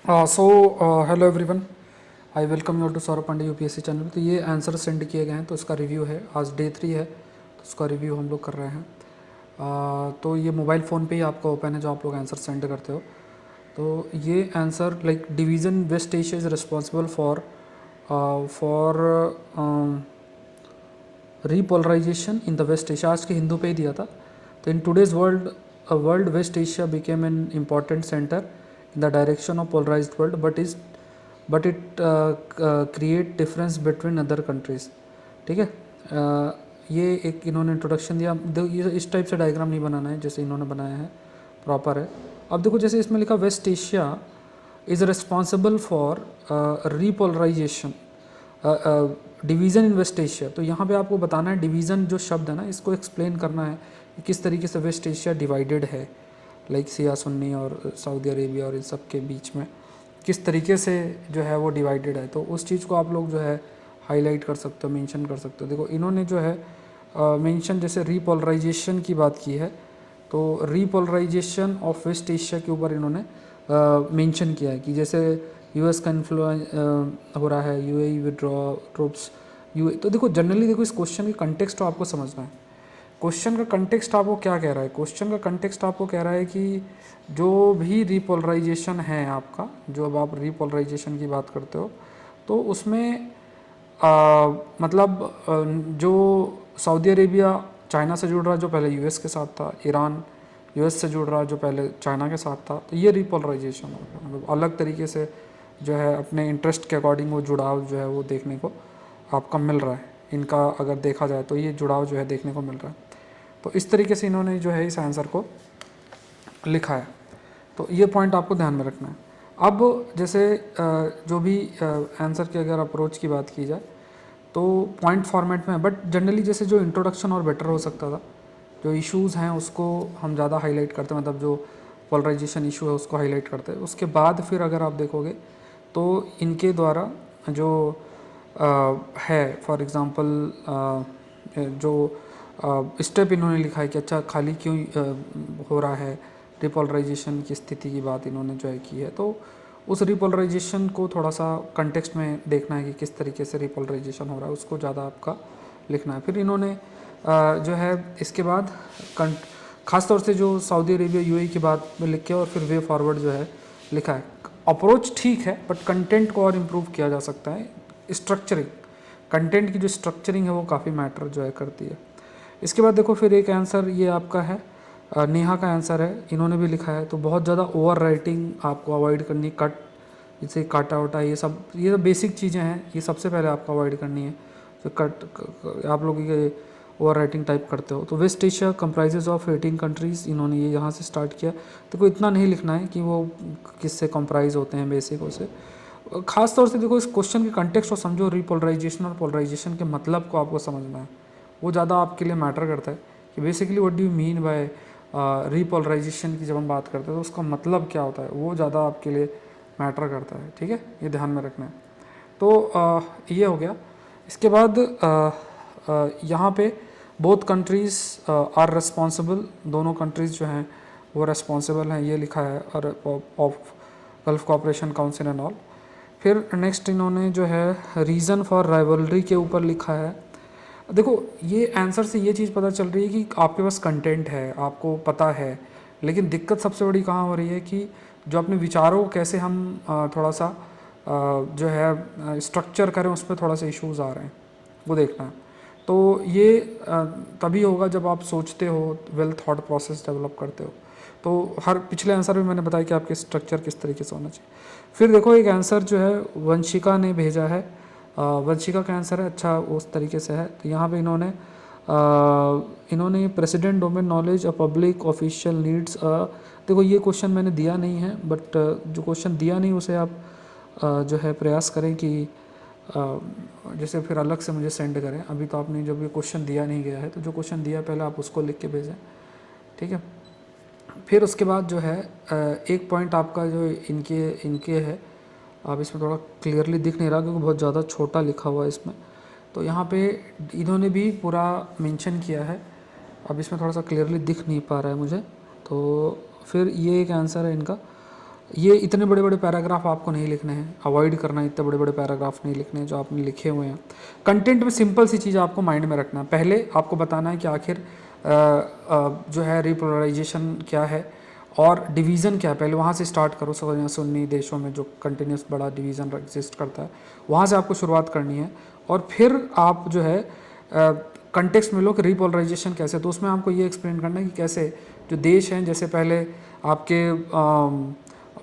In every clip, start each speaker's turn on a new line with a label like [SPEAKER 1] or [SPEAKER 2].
[SPEAKER 1] Hello everyone, I welcome you to Saurabh Pandey UPSC channel. तो ये answer send किए गए हैं, तो इसका रिव्यू है। आज डे 3 है, तो इसका रिव्यू हम लोग कर रहे हैं। तो ये मोबाइल फ़ोन पे ही आपका ओपन है जो आप लोग आंसर सेंड करते हो। तो ये answer like division West Asia is responsible for repolarisation in the West Asia. आज के हिंदू पे ही दिया था। तो in today's world West Asia became an important centre in the direction of polarised world, but it create difference between other countries. ठीक है। ये एक इन्होंने इंट्रोडक्शन दिया। ये इस टाइप से डायग्राम नहीं बनाना है जैसे इन्होंने बनाया है, प्रॉपर है। अब देखो, जैसे इसमें लिखा West Asia is responsible for repolarisation division in West Asia. तो यहाँ पे आपको बताना है, डिवीज़न जो शब्द है ना, इसको एक्सप्लेन करना है कि किस तरीके से वेस्ट एशिया डिवाइडेड है, लाइक सिया सुन्नी और सऊदी अरेबिया और इन सब के बीच में किस तरीके से जो है वो डिवाइडेड है। तो उस चीज़ को आप लोग जो है हाईलाइट कर सकते हो, मेंशन कर सकते हो। देखो, इन्होंने जो है मेंशन जैसे रीपोलराइजेशन की बात की है, तो रीपोलराइजेशन ऑफ वेस्ट एशिया के ऊपर इन्होंने मेंशन किया है कि जैसे यूएस का इन्फ्लुएंस हो रहा है, यूएई विड्रॉ ट्रूप्स यूए। तो देखो, जनरली देखो, इस क्वेश्चन की कंटेक्स्ट तो आपको समझना है। क्वेश्चन का कंटेक्स्ट आपको क्या कह रहा है? क्वेश्चन का कंटेक्स्ट आपको कह रहा है कि जो भी रीपोलराइजेशन है आपका, जो अब आप रीपोलराइजेशन की बात करते हो, तो उसमें मतलब जो सऊदी अरेबिया चाइना से जुड़ रहा है जो पहले यूएस के साथ था, ईरान यूएस से जुड़ रहा है जो पहले चाइना के साथ था, तो ये रीपोलराइजेशन हो गया। मतलब अलग तरीके से जो है अपने इंटरेस्ट के अकॉर्डिंग वो जुड़ाव जो है वो देखने को आपका मिल रहा है। इनका अगर देखा जाए तो ये जुड़ाव जो है देखने को मिल रहा है। तो इस तरीके से इन्होंने जो है इस आंसर को लिखा है। तो ये पॉइंट आपको ध्यान में रखना है। अब जैसे जो भी आंसर की अगर अप्रोच की बात की जाए तो पॉइंट फॉर्मेट में है, बट जनरली जैसे जो इंट्रोडक्शन और बेटर हो सकता था, जो इश्यूज़ हैं उसको हम ज़्यादा हाईलाइट करते हैं, मतलब जो पोलराइजेशन इशू है उसको हाईलाइट करते हैं। उसके बाद फिर अगर आप देखोगे तो इनके द्वारा जो है, फॉर एग्ज़ाम्पल जो स्टेप इन्होंने लिखा है कि अच्छा खाली क्यों हो रहा है, रिपोलराइजेशन की स्थिति की बात इन्होंने जो है की है। तो उस रिपोलराइजेशन को थोड़ा सा कंटेक्स्ट में देखना है कि किस तरीके से रिपोलराइजेशन हो रहा है, उसको ज़्यादा आपका लिखना है। फिर इन्होंने जो है इसके बाद ख़ास तौर से जो सऊदी अरेबिया यूएई की बात में लिख के और फिर वे फॉरवर्ड जो है लिखा है। अप्रोच ठीक है, बट कंटेंट को और इम्प्रूव किया जा सकता है। स्ट्रक्चरिंग, कंटेंट की जो स्ट्रक्चरिंग है वो काफ़ी मैटर जो है करती है। इसके बाद देखो, फिर एक आंसर ये आपका है, नेहा का आंसर है, इन्होंने भी लिखा है। तो बहुत ज़्यादा ओवर राइटिंग आपको अवॉइड करनी, कट जैसे काटा वाटा ये सब बेसिक चीज़ें हैं, ये सबसे पहले आपको अवॉइड करनी है। तो आप लोग ये ओवर राइटिंग टाइप करते हो। तो West Asia comprises of 18 countries, इन्होंने ये यहाँ से स्टार्ट किया। तो कोई इतना नहीं लिखना है कि वो किससे कंप्राइज होते हैं, बेसिक से। खास तौर से देखो, इस क्वेश्चन के कंटेक्स्ट को समझो, रीपोलराइजेशन और पोलराइजेशन के मतलब को आपको समझना है, वो ज़्यादा आपके लिए मैटर करता है कि basically what do you mean by repolarisation की। जब हम बात करते हैं तो उसका मतलब क्या होता है, वो ज़्यादा आपके लिए मैटर करता है। ठीक है, ये ध्यान में रखना है। तो ये हो गया। इसके बाद यहाँ पे बोथ कंट्रीज़ आर रिस्पॉन्सिबल, दोनों कंट्रीज़ जो हैं वो रिस्पॉन्सिबल हैं, ये लिखा है, और of gulf cooperation council and all. फिर नेक्स्ट इन्होंने जो है रीज़न फॉर राइवलरी के ऊपर लिखा है। देखो, ये आंसर से ये चीज़ पता चल रही है कि आपके पास कंटेंट है, आपको पता है, लेकिन दिक्कत सबसे बड़ी कहाँ हो रही है कि जो अपने विचारों को कैसे हम थोड़ा सा जो है स्ट्रक्चर करें, उस पर थोड़ा सा इश्यूज़ आ रहे हैं, वो देखना है। तो ये तभी होगा जब आप सोचते हो, वेल थॉट प्रोसेस डेवलप करते हो। तो हर पिछले आंसर में मैंने बताया कि आपके स्ट्रक्चर किस तरीके से होना चाहिए। फिर देखो, एक आंसर जो है वंशिका ने भेजा है, वंशिका का आंसर है, अच्छा उस तरीके से है। तो यहाँ पे इन्होंने president domain knowledge a public official needs. देखो, ये क्वेश्चन मैंने दिया नहीं है, बट जो क्वेश्चन दिया नहीं उसे आप जो है प्रयास करें कि जैसे फिर अलग से मुझे सेंड करें। अभी तो आपने जब ये क्वेश्चन दिया नहीं गया है, तो जो क्वेश्चन दिया पहले आप उसको लिख के भेजें। ठीक है। फिर उसके बाद जो है एक पॉइंट आपका जो इनके इनके है, अब इसमें थोड़ा क्लियरली दिख नहीं रहा क्योंकि बहुत ज़्यादा छोटा लिखा हुआ है इसमें। तो यहाँ पे इन्होंने भी पूरा मेंशन किया है, अब इसमें थोड़ा सा क्लियरली दिख नहीं पा रहा है मुझे। तो फिर ये एक आंसर है इनका, ये इतने बड़े बड़े पैराग्राफ आपको नहीं लिखने हैं, अवॉइड करना है, इतने बड़े बड़े पैराग्राफ नहीं लिखने हैं जो आपने लिखे हुए हैं। कंटेंट में सिंपल सी चीज़ आपको माइंड में रखना है, पहले आपको बताना है कि आखिर जो है रिपोलराइजेशन क्या है और डिवीज़न क्या है, पहले वहाँ से स्टार्ट करो। सुन्नी देशों में जो कंटिन्यूस बड़ा डिवीज़न एग्जिस्ट करता है वहाँ से आपको शुरुआत करनी है, और फिर आप जो है कंटेक्स्ट में लो कि रिपोलराइजेशन कैसे, तो उसमें आपको ये एक्सप्लेन करना है कि कैसे जो देश हैं, जैसे पहले आपके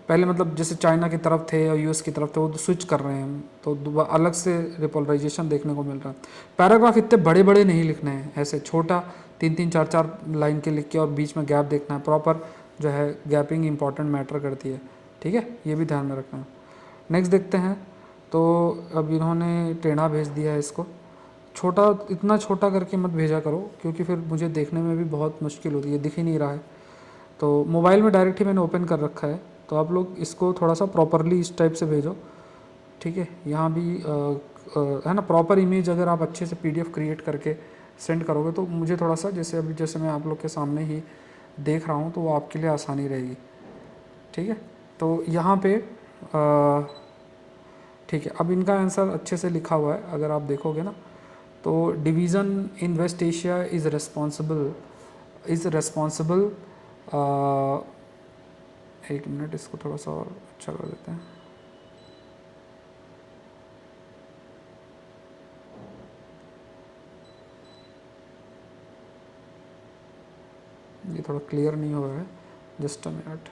[SPEAKER 1] पहले मतलब जैसे चाइना की तरफ थे और यूएस की तरफ थे, वो स्विच कर रहे हैं, तो अलग से रिपोलराइजेशन देखने को मिल रहा है। पैराग्राफ इतने बड़े बड़े नहीं लिखने हैं, ऐसे छोटा 3-3 4-4 लाइन के लिख के और बीच में गैप देखना है, प्रॉपर जो है गैपिंग इंपॉर्टेंट मैटर करती है, ठीक है, ये भी ध्यान में रखना है। नेक्स्ट देखते हैं, तो अब इन्होंने टेढ़ा भेज दिया है इसको, छोटा, इतना छोटा करके मत भेजा करो क्योंकि फिर मुझे देखने में भी बहुत मुश्किल होती है, दिख ही नहीं रहा है। तो मोबाइल में डायरेक्ट ही मैंने ओपन कर रखा है, तो आप लोग इसको थोड़ा सा प्रॉपरली इस टाइप से भेजो, ठीक है। यहाँ भी है ना, प्रॉपर इमेज अगर आप अच्छे से पीडीएफ क्रिएट करके सेंड करोगे तो मुझे थोड़ा सा, जैसे अभी जैसे मैं आप लोग के सामने ही देख रहा हूँ, तो वो आपके लिए आसानी रहेगी, ठीक है। तो यहाँ पे ठीक है, अब इनका आंसर अच्छे से लिखा हुआ है, अगर आप देखोगे ना, तो division in West Asia is responsible. एक मिनट, इसको थोड़ा सा और अच्छा कर देते हैं। ये थोड़ा क्लियर नहीं हो रहा है, जस्ट अ मिनट।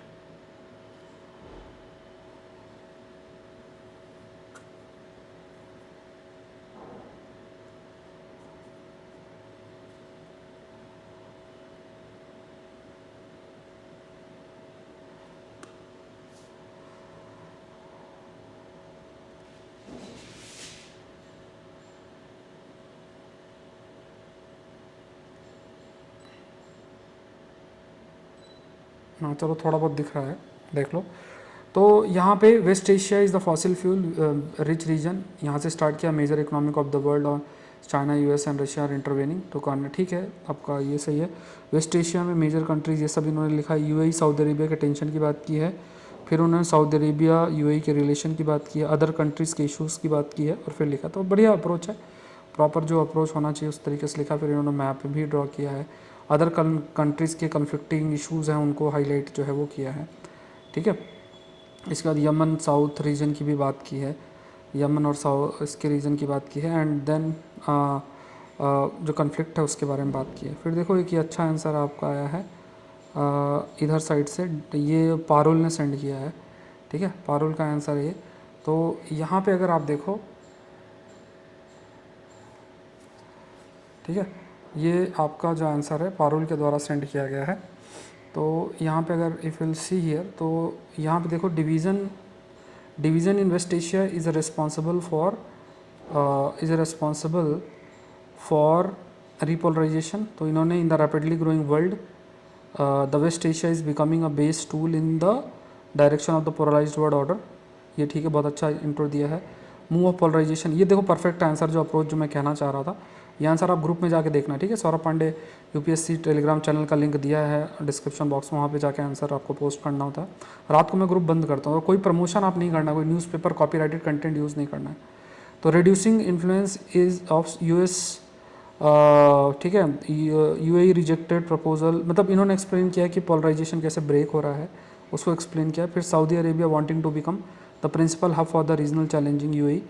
[SPEAKER 1] हाँ चलो, थोड़ा बहुत दिख रहा है, देख लो। तो यहाँ पे West Asia is the fossil fuel rich region, यहाँ से स्टार्ट किया, major economic of the world और China, US and Russia are intervening, तो कारण ठीक है आपका, ये सही है। वेस्ट एशिया में मेजर कंट्रीज ये सब इन्होंने लिखा है, यूएई सऊदी अरेबिया के टेंशन की बात की है, फिर उन्होंने सऊदी अरेबिया यूएई के रिलेशन की बात की है, अदर कंट्रीज़ के इशूज़ की बात की है, और फिर लिखा। तो बढ़िया अप्रोच है, प्रॉपर जो अप्रोच होना चाहिए उस तरीके से लिखा। फिर इन्होंने मैप भी ड्रॉ किया है, अदर कंट्रीज़ के कन्फ्लिक्टिंग इशूज़ हैं उनको हाईलाइट जो है वो किया है, ठीक है। इसके बाद यमन साउथ रीजन की भी बात की है, यमन और साउथ इसके रीजन की बात की है, एंड देन जो कन्फ्लिक्ट है उसके बारे में बात की है। फिर देखो एक ये अच्छा आंसर आपका आया है इधर साइड से, ये पारुल ने सेंड किया है, ठीक है, पारुल का आंसर ये। तो यहाँ पे अगर आप देखो, ठीक है, ये आपका जो आंसर है पारुल के द्वारा सेंड किया गया है। तो यहाँ पे अगर इफ़ विल सी हियर, तो यहाँ पे देखो division in West Asia is responsible for repolarisation. तो इन्होंने in the rapidly growing world the West Asia is becoming a base tool in the direction of the polarised world order, ये ठीक है, बहुत अच्छा इंट्रो दिया है। मूव ऑफ पोलराइजेशन, ये देखो परफेक्ट आंसर, जो अप्रोच जो मैं कहना चाह रहा था, ये आंसर आप ग्रुप में जाके देखना, ठीक है। Saurabh Pandey UPSC Telegram channel का लिंक दिया है डिस्क्रिप्शन बॉक्स में, वहाँ पे जाके आंसर आपको पोस्ट करना होता है। रात को मैं ग्रुप बंद करता हूँ, और कोई प्रमोशन आप नहीं करना, कोई न्यूज़पेपर कॉपीराइटेड कंटेंट यूज़ नहीं करना है। तो reducing influence is of US, ठीक है, यूएई रिजेक्टेड प्रपोजल, मतलब इन्होंने एक्सप्लेन किया कि पोलराइजेशन कैसे ब्रेक हो रहा है, उसको एक्सप्लेन किया। फिर Saudi Arabia wanting to become the principal hub for the regional challenging UAE.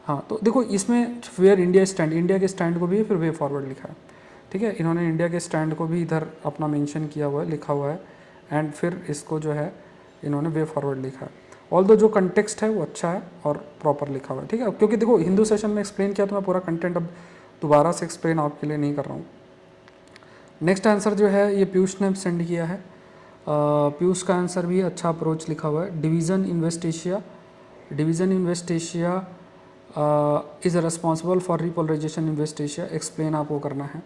[SPEAKER 1] हाँ, तो देखो इसमें वेयर इंडिया स्टैंड, इंडिया के स्टैंड को भी फिर वे फॉरवर्ड लिखा है, ठीक है, इन्होंने इंडिया के स्टैंड को भी इधर अपना मेंशन किया हुआ है, लिखा हुआ है, एंड फिर इसको जो है इन्होंने वे फॉरवर्ड लिखा है। ऑल दो जो कंटेक्स्ट है वो अच्छा है और प्रॉपर लिखा हुआ है, ठीक है। क्योंकि देखो हिंदू सेशन में एक्सप्लेन किया, तो मैं पूरा कंटेंट अब दोबारा से एक्सप्लेन आपके लिए नहीं कर रहा हूँ। नेक्स्ट आंसर जो है ये पीयूष ने सेंड किया है, पीयूष का आंसर भी अच्छा अप्रोच लिखा हुआ है। Division in West Asia is responsible for repolarisation in West Asia, explain आपको करना है।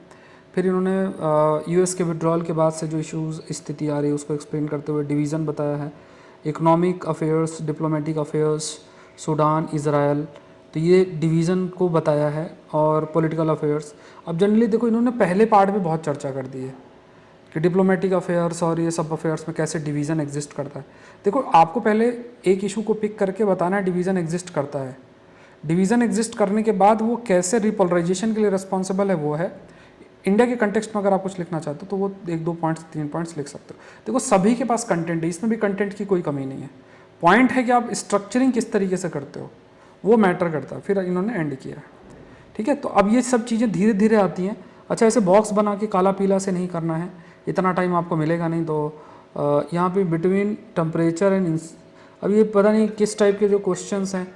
[SPEAKER 1] फिर इन्होंने यूएस के विड्रॉल के बाद से जो इश्यूज़ स्थिति आ रही है उसको एक्सप्लेन करते हुए डिवीज़न बताया है, economic affairs, diplomatic affairs, Sudan, Israel, तो ये डिवीज़न को बताया है, और पॉलिटिकल अफेयर्स। अब जनरली देखो इन्होंने पहले पार्ट में बहुत चर्चा कर दी है, कि डिप्लोमेटिक अफेयर्स और ये सब अफेयर्स में कैसे डिवीज़न एग्जिस्ट करता है। देखो आपको पहले एक इशू को पिक करके बताना है डिवीज़न एग्जिस्ट करता है, डिवीज़न एग्जिस्ट करने के बाद वो कैसे रिपोलराइजेशन के लिए रिस्पॉन्सिबल है वो है। इंडिया के कंटेक्स्ट में अगर आप कुछ लिखना चाहते हो तो वो 1-2 पॉइंट्स 3 पॉइंट्स लिख सकते हो। देखो सभी के पास कंटेंट है, इसमें भी कंटेंट की कोई कमी नहीं है, पॉइंट है कि आप स्ट्रक्चरिंग किस तरीके से करते हो वो मैटर करता है। फिर इन्होंने एंड किया, ठीक है। तो अब ये सब चीज़ें धीरे धीरे आती हैं। अच्छा ऐसे बॉक्स बना के काला पीला से नहीं करना है, इतना टाइम आपको मिलेगा नहीं। तो यहाँ पे बिटवीन टेम्परेचर एंड अब ये पता नहीं किस टाइप के जो क्वेश्चंस हैं,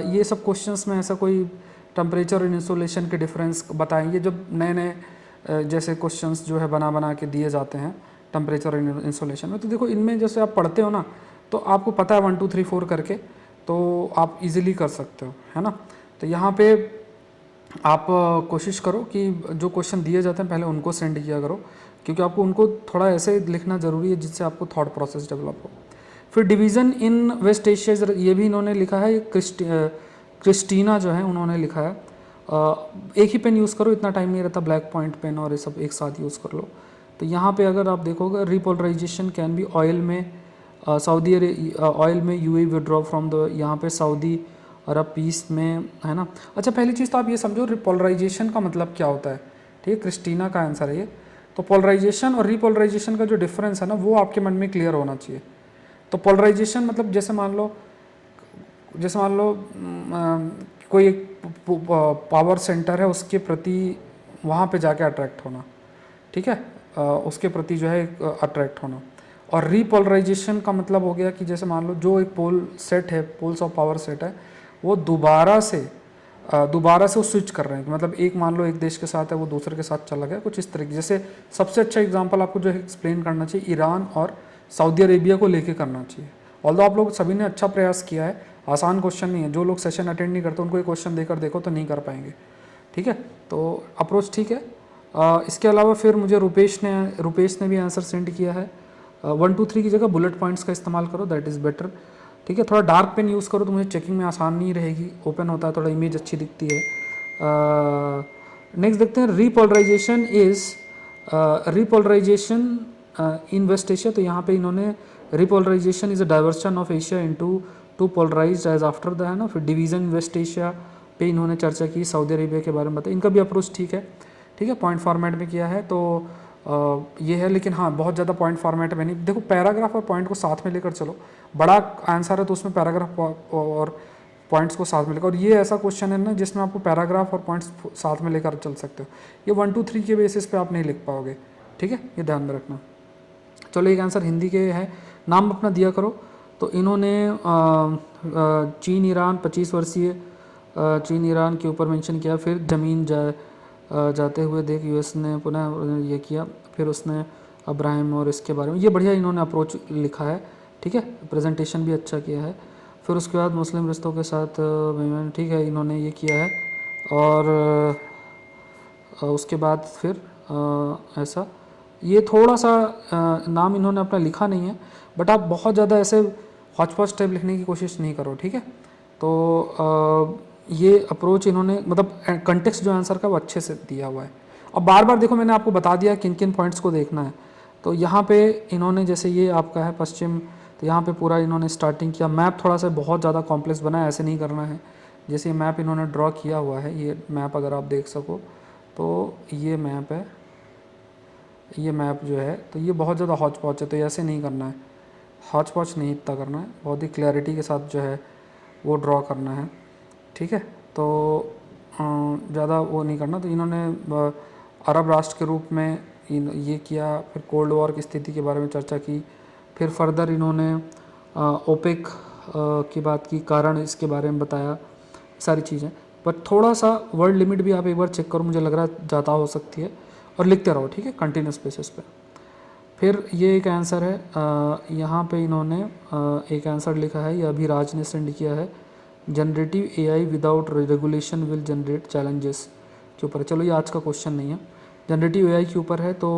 [SPEAKER 1] ये सब क्वेश्चंस में ऐसा कोई टेम्परेचर और इंसोलेशन के डिफरेंस बताएंगे। जब नए नए जैसे क्वेश्चंस जो है बना बना के दिए जाते हैं टेम्परेचर और इंसोलेशन में, तो देखो इनमें जैसे आप पढ़ते हो ना तो आपको पता है 1 2 3 4 करके, तो आप इजीली कर सकते हो, है ना। तो यहाँ पे आप कोशिश करो कि जो क्वेश्चन दिए जाते हैं पहले उनको सेंड किया करो, क्योंकि आपको उनको थोड़ा ऐसे लिखना ज़रूरी है जिससे आपको थॉट प्रोसेस डेवलप हो। फिर डिवीज़न इन वेस्ट एशिया, ये भी इन्होंने लिखा है, क्रिस्टीना जो है उन्होंने लिखा है। एक ही पेन यूज़ करो, इतना टाइम नहीं रहता, ब्लैक पॉइंट पेन और ये सब एक साथ यूज़ कर लो। तो यहाँ पे अगर आप देखोगे रिपोलराइजेशन कैन बी ऑयल में ऑयल में यूएई विड्रॉ फ्रॉम द, यहाँ पे सऊदी अरब पीस में, है ना। अच्छा पहली चीज़ तो आप ये समझो रिपोलराइजेशन का मतलब क्या होता है, ठीक है। क्रिस्टीना का आंसर है ये। तो पोलराइजेशन और रिपोलराइजेशन का जो डिफरेंस है ना वो आपके मन में क्लियर होना चाहिए। तो पोलराइजेशन मतलब जैसे मान लो कोई एक पावर सेंटर है, उसके प्रति वहाँ पे जाके अट्रैक्ट होना, ठीक है, उसके प्रति जो है अट्रैक्ट होना। और रीपोलराइजेशन का मतलब हो गया कि जैसे मान लो जो एक पोल सेट है, पोल्स ऑफ पावर सेट है, वो दोबारा से वो स्विच कर रहे हैं। मतलब एक मान लो एक देश के साथ है, वो दूसरे के साथ चला गया, कुछ इस तरीके। जैसे सबसे अच्छा एग्जांपल आपको जो है एक्सप्लेन करना चाहिए, ईरान और सऊदी अरेबिया को लेके करना चाहिए। ऑल्दो आप लोग सभी ने अच्छा प्रयास किया है, आसान क्वेश्चन नहीं है। जो लोग सेशन अटेंड नहीं करते उनको ये क्वेश्चन देकर देखो तो नहीं कर पाएंगे, ठीक है। तो अप्रोच ठीक है। इसके अलावा फिर मुझे रुपेश ने भी आंसर सेंड किया है। 1 2 3 की जगह बुलेट पॉइंट्स का इस्तेमाल करो, दैट इज़ बेटर, ठीक है। थोड़ा डार्क पेन यूज़ करो तो मुझे चेकिंग में आसान नहीं रहेगी, ओपन होता है थोड़ा इमेज अच्छी दिखती है। नेक्स्ट देखते हैं, रीपोलराइजेशन इन वेस्ट एशिया। तो यहाँ पे इन्होंने repolarisation is a diversion of Asia into two polarised as after the, है ना। फिर डिवीज़न वेस्ट एशिया पे इन्होंने चर्चा की, सऊदी अरेबिया के बारे में बताया। इनका भी अप्रोच ठीक है, ठीक है, पॉइंट फॉर्मेट में किया है। तो ये है, लेकिन हाँ बहुत ज़्यादा पॉइंट फॉर्मेट में नहीं। देखो पैराग्राफ और पॉइंट को साथ में लेकर चलो, बड़ा आंसर है तो उसमें पैराग्राफ और पॉइंट्स को साथ में लेकर, और ये ऐसा क्वेश्चन है ना जिसमें आपको पैराग्राफ और पॉइंट्स साथ में लेकर चल सकते हो। ये 1 2 3 के बेसिस पे आप नहीं लिख पाओगे, ठीक है, ये ध्यान में रखना। चलो एक आंसर हिंदी के है, नाम अपना दिया करो। तो इन्होंने चीन ईरान 25 वर्षीय चीन ईरान के ऊपर मेंशन किया। फिर ज़मीन जाते हुए देख यूएस ने पुनः ये किया। फिर उसने अब्राहम और इसके बारे में, ये बढ़िया इन्होंने अप्रोच लिखा है, ठीक है, प्रेजेंटेशन भी अच्छा किया है। फिर उसके बाद मुस्लिम रिश्तों के साथ ठीक है, इन्होंने ये किया है। और उसके बाद फिर ऐसा ये थोड़ा सा नाम इन्होंने अपना लिखा नहीं है, बट आप बहुत ज़्यादा ऐसे हॉच पॉच टाइप लिखने की कोशिश नहीं करो, ठीक है। तो ये अप्रोच इन्होंने मतलब कंटेक्स्ट जो आंसर का वो अच्छे से दिया हुआ है। अब बार बार देखो मैंने आपको बता दिया किन किन पॉइंट्स को देखना है। तो यहाँ पे इन्होंने जैसे ये आपका है पश्चिम, तो यहाँ पे पूरा इन्होंने स्टार्टिंग किया। मैप थोड़ा सा बहुत ज़्यादा कॉम्प्लेक्स बनाया, ऐसे नहीं करना है। जैसे ये मैप इन्होंने ड्रॉ किया हुआ है, ये मैप अगर आप देख सको तो ये मैप है, ये मैप जो है तो ये बहुत ज़्यादा हॉच पॉच है, तो ऐसे नहीं करना है, हॉच पॉच नहीं इतना करना है, बहुत ही क्लैरिटी के साथ जो है वो ड्रॉ करना है, ठीक है। तो ज़्यादा वो नहीं करना। तो इन्होंने अरब राष्ट्र के रूप में ये किया। फिर कोल्ड वॉर की स्थिति के बारे में चर्चा की। फिर फर्दर इन्होंने ओपेक की बात की, कारण इसके बारे में बताया, सारी चीज़ें। पर थोड़ा सा वर्ड लिमिट भी आप एक बार चेक करो, मुझे लग रहा है ज़्यादा हो सकती है, और लिखते रहो, ठीक है, कंटिन्यूस बेसिस पे। फिर ये एक आंसर है, यहाँ पे इन्होंने एक आंसर लिखा है, ये अभी राज ने सेंड किया है। Generative AI without regulation will generate challenges के ऊपर। चलो ये आज का क्वेश्चन नहीं है, जनरेटिव एआई के ऊपर है। तो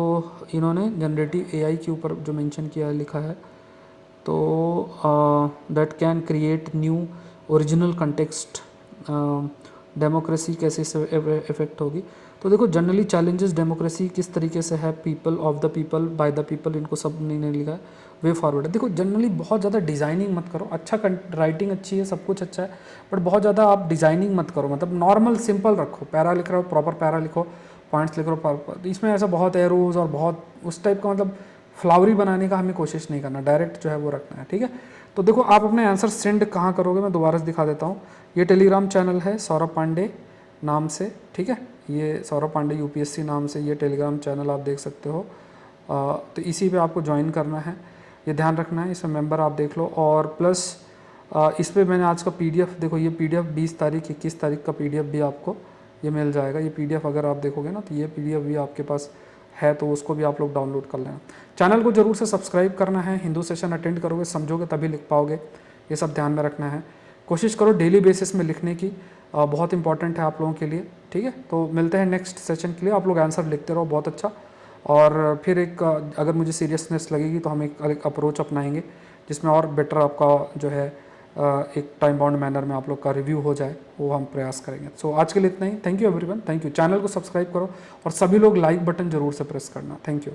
[SPEAKER 1] इन्होंने जनरेटिव एआई के ऊपर जो मेंशन किया है, लिखा है, तो that can create new original context, democracy कैसे इफेक्ट होगी। तो देखो जनरली चैलेंजेस डेमोक्रेसी किस तरीके से है, people of the people by the people, इनको सब नहीं लिखा है, वे फॉरवर्ड है। देखो जनरली बहुत ज़्यादा डिज़ाइनिंग मत करो, अच्छा राइटिंग अच्छी है, सब कुछ अच्छा है, बट बहुत ज़्यादा आप डिज़ाइनिंग मत करो, मतलब नॉर्मल सिंपल रखो, पैरा लिख रहे हो प्रॉपर पैरा लिखो, पॉइंट्स लिख रहे हो प्रॉपर, इसमें ऐसा बहुत एरोज और बहुत उस टाइप का मतलब फ्लावरी बनाने का हमें कोशिश नहीं करना, डायरेक्ट जो है वो रखना है, ठीक है। तो देखो आप अपने आंसर सेंड कहाँ करोगे, मैं दोबारा से दिखा देता हूँ। ये टेलीग्राम चैनल है सौरभ पांडे नाम से, ठीक है, ये सौरभ पांडे यूपीएससी नाम से ये टेलीग्राम चैनल आप देख सकते हो। तो इसी पे आपको ज्वाइन करना है, ये ध्यान रखना है, इसमें मेंबर आप देख लो। और प्लस इस पर मैंने आज का पीडीएफ, देखो ये पीडीएफ 20 तारीख 21 तारीख का पीडीएफ भी आपको ये मिल जाएगा। ये पीडीएफ अगर आप देखोगे ना तो ये पीडीएफ भी आपके पास है, तो उसको भी आप लोग डाउनलोड कर लेना। चैनल को जरूर से सब्सक्राइब करना है, हिंदू सेशन अटेंड करोगे समझोगे तभी लिख पाओगे, ये सब ध्यान में रखना है। कोशिश करो डेली बेसिस में लिखने की, बहुत इंपॉर्टेंट है आप लोगों के लिए, ठीक है। तो मिलते हैं नेक्स्ट सेशन के लिए, आप लोग आंसर लिखते रहो, बहुत अच्छा। और फिर एक अगर मुझे सीरियसनेस लगेगी तो हम एक अप्रोच अपनाएंगे जिसमें और बेटर आपका जो है एक टाइम बाउंड मैनर में आप लोग का रिव्यू हो जाए, वो हम प्रयास करेंगे। सो आज के लिए इतना ही, thank you everyone, thank you. Channel को सब्सक्राइब करो और सभी लोग लाइक बटन जरूर से प्रेस करना, थैंक यू।